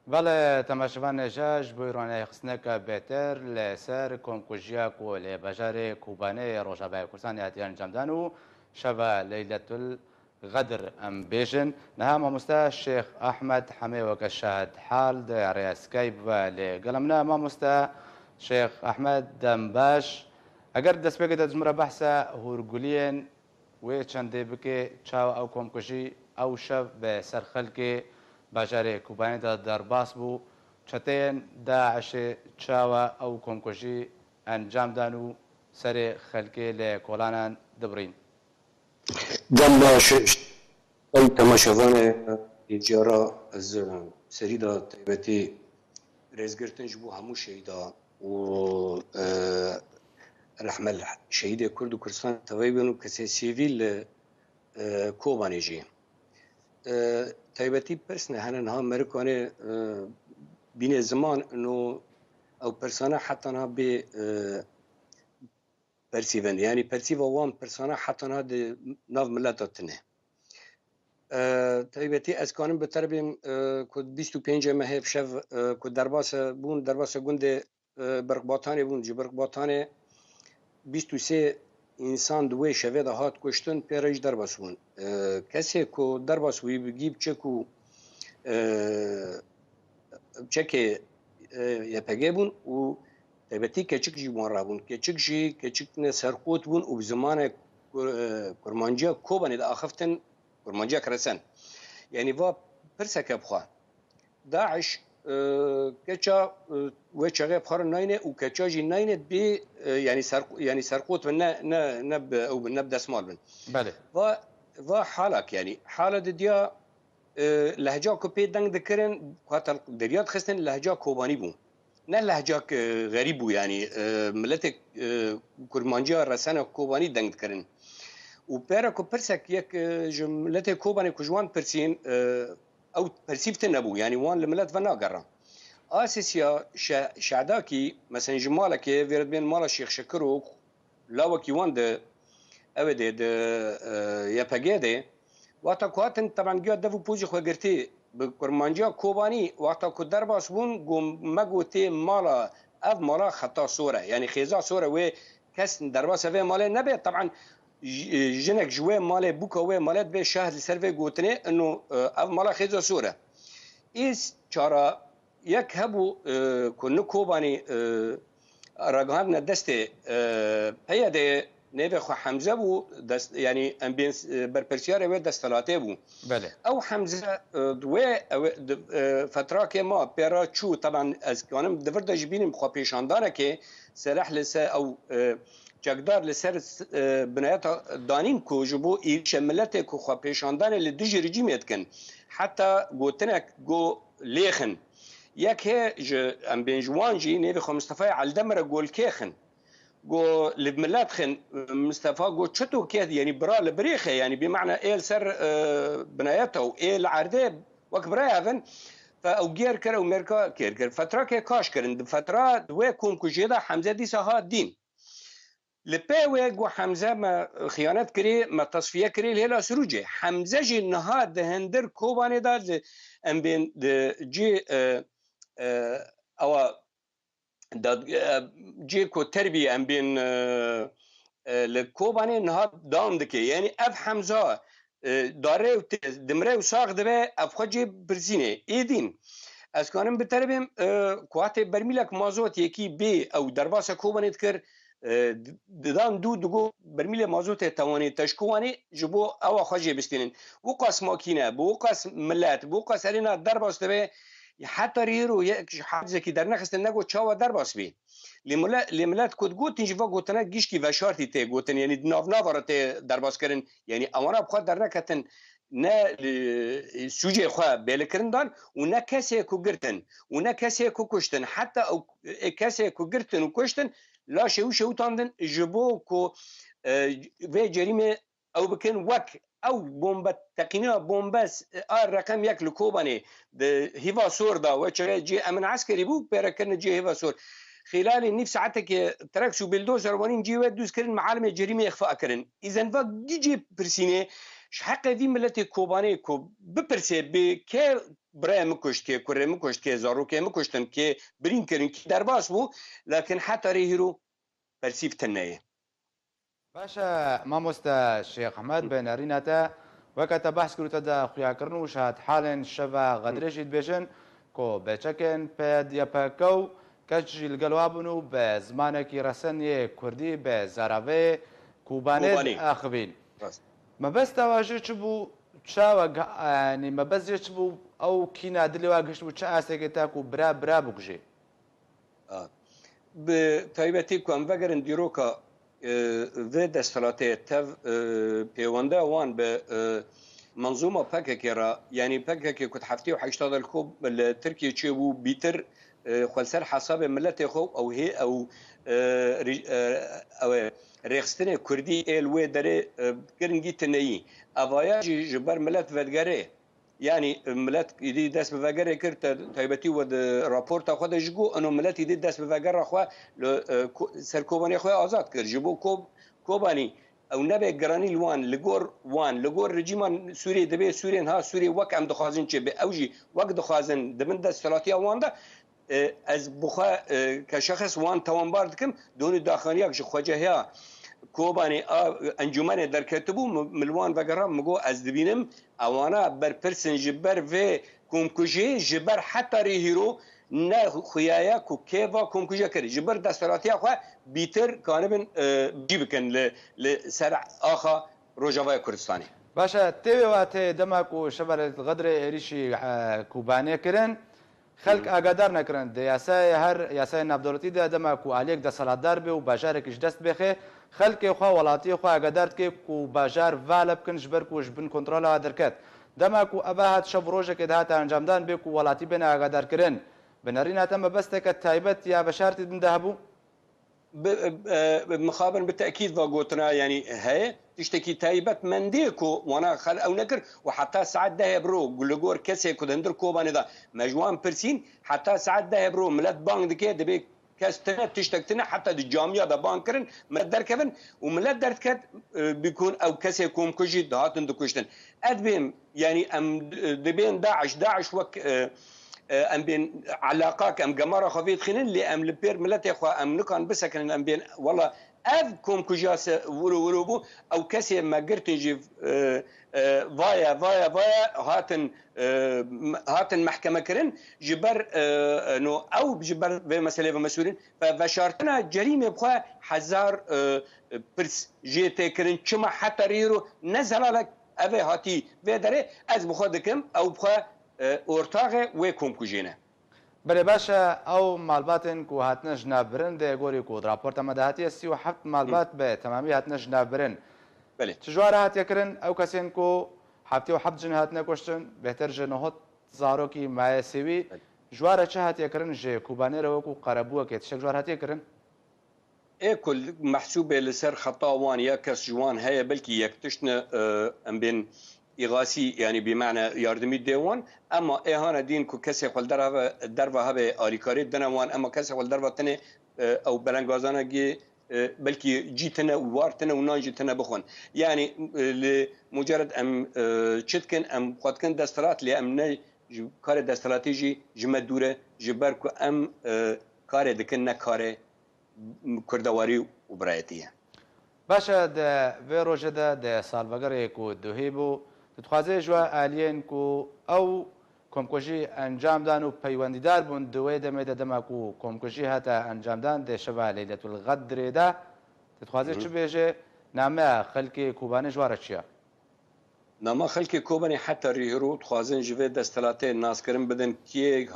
بله تماشاوان جاش بویرانه خستنک بهتر لسر کنکوژیا کو لبجار کوبانه روجابه کردستان اتیان جمدانو شبه لیلة الغدر ام بیجن نها ماموستا شیخ احمد حمی وک شاهد حال در سکایب و لقلمنا ماموستا شیخ احمد دمباش اگر دست بگید از مرا بحثا هورگولین و چنده بکه چاو او کنکوژی او شب به سر خلک باجارێ کوبانێدا دەرباس بوو چەتەیەن داعشێ چاوە ئەو کۆمکۆژی ئەنجامدان و سەرێ خەلکێ لە کۆڵانان دەبڕین. دەم باش ئەو تەماشەوانێ جارە ئەز سەریدا تایبەتی رێزگرتنج بوو هەموو شەیدا و رەحمەل شەهیدێ کورد و کوردستان تەوای بن و کەسێ سیڤیل کۆبانێژی تایبەتی پرسنە هەنەنها مەرکوانێ بینێ زمان انه او پرسانە حتەنها بێ پەرسیڤن یعنی پەرسیڤە وان پرسانە حتەنها ناو ملەتە تنێ تایبەتی ئەس کانم بەتەربێم کو 25 مەهێ شەv کو دەرباسە بوون دەرباسە گوندێ بڕقباتانێ بوون جی بڕقباتانێ 23 انسان دوی شوه ده هات کشتن پیرش در بسون کسی کو در بسوی بگیب چکو چکه یپگه بون و تبتی کچک جی وان رابون کچک نه سرقوت بون و بزمان کرمانجا کوبانی ده آخفتن کرمانجا کرسن یعنی وا پرسکه بخوا داعش کچا و چغه بخار ناینه و کچا جی ناینه بی یعنی سرقوت و نه او نه دستمال بن بله و حالک یعنی حاله دیا لهجه کو پی دنگ دکرن قاتل دریات خستن لهجه کوبانی بو نه لهجه غریب بو یعنی ملت کرمانجا رسانه کوبانی دنگ دکرن و پیرا کو پرسک یک ملت کوبانی کوجوان پرسین او پرسیفت نبو یعنی وان لملت و ناگران آسیسیا شعداکی مثلا جمالك ويرد بين مالا شيخ شكرو لاوكي وان ده اوه ده يپگه واتا كواتن طبعا جاد دفو بوزي خو گرتي بكرمانجا كوباني واتا كو درباس بون قوم مگوتي مالا اف مالا خطا صورة يعني خيزا صورة و كس درباس في مالا نبي طبعا جنك جوه مالا بوكا و مالات بي شهر لسر في قوتني انه اف مالا خيزا صورة ايس چارا یک هبو کنه کوبانی رگان دسته پیاده نبی خو حمزه بو دست یعنی ام بین برپرسیار و دستلاته بو بله او حمزه دوی فتره که ما پیرا چو طبعا از کانم دفر دجبینم خو پیشانداره که سلاح لسه او جگدار لسر بنایت دانین کو جبو ایش ملت کو خو پیشاندانه لدج رژیم یتکن حتی گوتنک گو لیخن یک ج ام بین جوانجی نوی خو مصطفی علدمره گول کیخن گو لبملات خن مصطفى گو چتو كده يعني برا لبريخه يعني بمعنى ايل سر بنايته ايل عرده وك برايفن فاو غير كره ومركا كير فتره كي كاش كرن فتره دوي كوم كوجيدا حمزه دي سها دين لبيوي گو حمزه ما خيانات كري ما تصفيه كري ليلا سروجي حمزه جي نهاد هندر كوباني دا ام بين جي او جي كو تربيه ام بين لكوباني نهاد دام دكي يعني اف حمزه داره دمره وساق دبه اف خجي برزينه ايدين از كانم بتربيم كواتي برميلك مازوت يكي بي او درباسه كوباني تكر ددان دو برميل مازوت تواني تشكواني جبو او خجي بستين وقاس ماكينه بوقاس ملات بوقاس علينا درباس دبه حتى ريرو حاجه كي درنا خست نگو چاوا درباس بي لملات كود گوت نجوا گوتنا گيشكي و شارتي تي گوتن يعني ناف نافرت درباس کرن يعني اوانا بخوا درنا كتن نه سوجي خوا بلكرن دان ونا كاسي كو گرتن ونا كاسي كو كشتن حتى او كاسي كو گرتن و كشتن لا شو تاندن جبو كو في جريمه او بكن وك او بومبا تقنيه بومباس رقم یک لكوباني ده هيفا سور دا وچه جي امن عسكري بو بيركن جي هيفا سور خلال النف ساعتك تركشو بلدوزر وانين جي ودوز كرن معالم الجريمه اخفاء كرن اذا فا جي برسينه حق في ملت كوباني كو ببرسي بكي برای مکشت که کره مکشت که زاروکه مکشتن که برین کرن که درباس بو لكن حتى ريهرو برسيف تنايه باشا مامۆستا شێخ ئەحمەد بێنەرینەتە وەکەتە بەحس کردوتە دا خویاکردن و شاد حاڵێن شەڤە غەدرێژیت بێژن کۆ بێچەکێن پێ دیەپەکە و کەچژی لەگەڵوا بوون و بە زمانێکی ڕەسەنیە کوردی بە زاراوێ کوبانێ ئاخبین مەبەست ئاواژێ چ بوو چاوە ینی مەبەستێ چ بوو ئەو کینا دلێوا گەشت بوو چه ئاسێکی تاکو برا بکوژێ تایبەتی کو ئەم vەگەرن دیرۆکە vê desthilatê tev pêwende wan bi منظومه PKK را يعني PKK كنت حفتي وحيشتغل الكوب تركيا تشيبو بيتر خلصر حساب ملت خو او هي او ريخستنه كردي ال وي دري كرنجي تني افايا جبر ملت فدغري يعني ملت يدي داس بفاجر كرت تايبتي ود رابورت خود جگو انه ملت يدي داس بفاجر خو سركوباني خو آزاد كر جبو كوباني او نبي جراني الوان لغور رجيمان سوري دبي سوريان ها سوري وك ام دخازن چه به اوجي وك دخازن دمن د استراتيجيه وان ده از بخا كشخص وان توان باردكم دون داخليك شو خوجه كوباني انجمن در كتبو ملوان وغيرها مگو از دبينم اوانا بر پرسن جبر و كومكوجي جبر حتى ريهيرو نه خویایا کو کیوا کومکوجا کری جبر دستوراتیا خو بیتر کانبن جیبکن ل سر اخا روجاوای کردستانی باشا تیوی واته دماکو شبر غدر ایریشی کوبانه کرن خلق آگادار نکرن د یاسای هر یاسای نابدولتی د دماکو الیک د سالادار به او بازار کش دست بخه خلق خو ولاتی خو آگادار کې کو بازار والب کن جبر کو جبن کنترل درکت دماکو اباحت شب روزه کې دهات انجامدان به کو ولاتی بن آگادار کرن بنارينا تم بستك التايبت يا بشارتي من ذهبوا مخابن بالتاكيد وقوتنا يعني هي تشتكي تايبت منديكو وانا خل او نكر وحتى ساعات ده برو لغور كسي كدندر كوباني دا مجوان برسين حتى ساعات ده برو ملت بانك دكي دبي كاستنا تشتكتنا حتى الجامعه دا بانكرن مدر كفن وملت درت بيكون او كسي كوم كوجي دهات اندكوشتن ادبيم يعني ام دبين داعش وك ام بين علاقاك ام جمارة خفيت خنين اللي ام لبير ملتي اخوا ام نكان بسكن ام بين والله اذكم كجاس ورو او كسي ما قرت نجي فايا هاتن محكمه كرن جبر نو او جبر في مساله مسؤولين فشارتنا جريمه بخوا حزار برس جيتي كرن كما حتى ريرو نزل لك ابي هاتي بدري از بخودكم او بخوا اورتاغ و کومکوژینه بله باشا او مالباتن کو هاتنه جنابرن ده گوری کو راپورت مدهاتی 37 مالبات به تمامی هاتنه جنابرن بله چجوار هات یکرن او کسین کو هفته و حبت جن هاتنه کشتن بهتر جنهات زاروکی مای سوی جوار چه هات یکرن ج کوبانه رو کو قربوه که تشک جوار هات یکرن كل محسوبه لسر خطا وان يا كس جوان هي بلكي يكتشنا ام بين إغاثي يعني بمعنى ياردمي ديوان أما إهانة دين كو كسي قل دروا هبه آريكاري دنوان أما كسي قل دروا تنه أو بلنغازانا جي بلكي جيتنا ووارتنا ونانجيتنا بخون يعني لمجرد أم تشتكن أم قدكن دسترات لي أم كار دستراتيجي جمدورة جبركو أم كار دكنا كار كردواري وبرايتية باشا ده فيروجه ده سالفاغري كو دوهيبو تتخوازي جوا آلين كو او كومكوشي انجام دان و پيوانديدار بون دوي دمي ده دماكو كومكوشي هتا انجام دان ده شبا ليلة الغدر ده تتخوازي چو بيجي نامه خلقي كوباني جوارة چيا نامه خلقي كوباني حتى ريهرو تخوازين جوه دستلاتي ناس کرن بدن كيه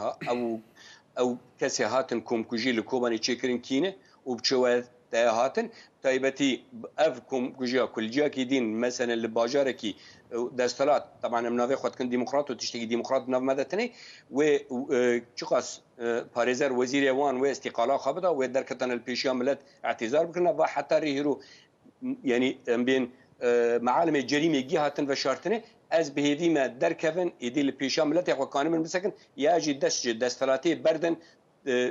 او كسي هاتن كومكوشي لكوباني چه کرن كينه و بچوه هاتن تايبتي افكم كوجيا كل جا كيدين مثلا لباجاركي دستلات طبعا منافي خد كن ديمقراط وتشتكي ديمقراط ناف مدتني و تشخص باريزر وزير وان و استقاله خبطه و دركتن البيشيا ملت اعتذار بكنا حتى ريهرو يعني بين معالم الجريمه جهاتن وشارتني از بهدي ما دركفن يدي البيشيا ملت يا كان من مسكن ياجي دستلاتي بردن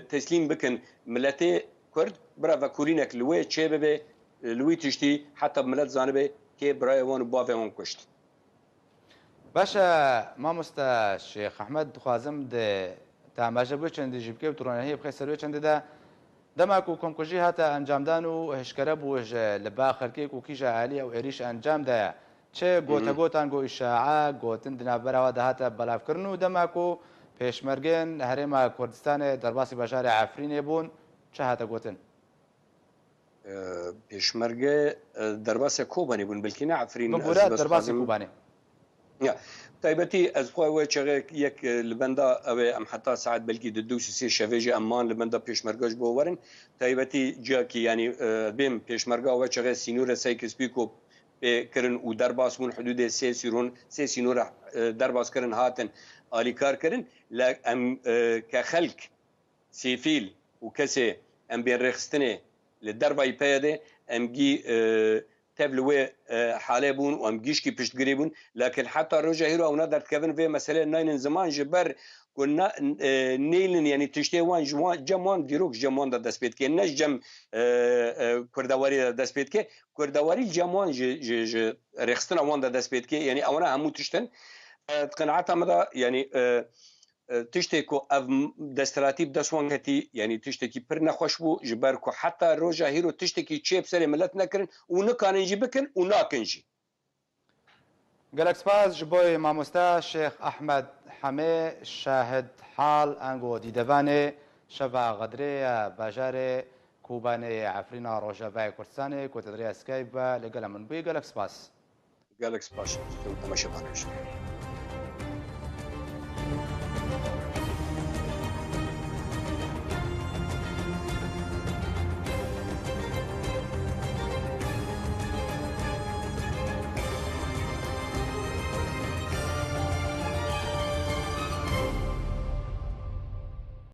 تسليم بكن ملتي كرد برا وكورينك لوي تشيبه لوي تشتي حتى بملت زانبه كي براي وان باوي وان كشت باشە مامۆستا شێخ ئەحمەد دخوازم تاماژە بۆ چەندێژی بکە و توڕۆنەهەیە بخەی سەروێ چەندەدا دەماک و کۆمکوژی هاتە ئەنجامدان و هێشکەرە بووژ لە با خەرکێک و کیژە عالی ئەو عێریش ئەنجامدایە چێ گۆتەگۆتان گۆ ئیشاعە گۆتن دنابەرەوە داهاتە بەڵاوکردن و دەماک و پێشمەرگێن هەرێما کوردستانê دەرباسی بەژارێ عەفرینێ بوون چه هاتە گۆتن پێشمەرگە دەرباسە کۆبانێ بوون بلکی نە عەفرین بگورە دەرباسی کوبانێ تایبەتی ئەس خۆی چغێک یەک لەبەندا ئەوێ ئەم حتا سعات بەلکی دو سێ شەوێژی ئەممان لەبەندا پێشمەرگەش بۆ وەرن تایبەتی جیاکی ینی بێم پێشمەرگاوە چغێ سینورە سایکسپیک و پێکردن و دەرباس بوون حدودێ سێ سینورە دەرباسکردن هاتن ئالیکارکردن لە ئەم کە خەلک سیفیل و کەسێ ئەم بێن ڕێخستنێ لە دەربای پێدێ ئەمگی تبلوه حاله بون و ام گیشکی پشتگیری بون لكن حتى روجا هيرو او ندر كفن في مساله ناين زمان جبر كنا نيلن يعني تشتي وان جمان ديروك جمان دا دسبيت كي نش جم كردواري دا دسبيت كي كردواري جمان ج رخصتنا وان دا دسبيت كي يعني اونا همو تشتن قناعتها مدى يعني تشتكو اف دستراتيب دسوان هتي يعني تشتكي پر نخوش بو جبركو حتى روجا هيرو تشتكي تشيب سري ملت نكرن ونكاننجي بكن وناكنجي قالك سباز جبوي ماموستا شيخ احمد حمي شاهد حال انغو ديدباني شبا غدري باجاري كوباني عفرينا روجا باي كردستاني كو تدري سكايب لقلم من بي قالك سباس قالك سباس تمشي بانش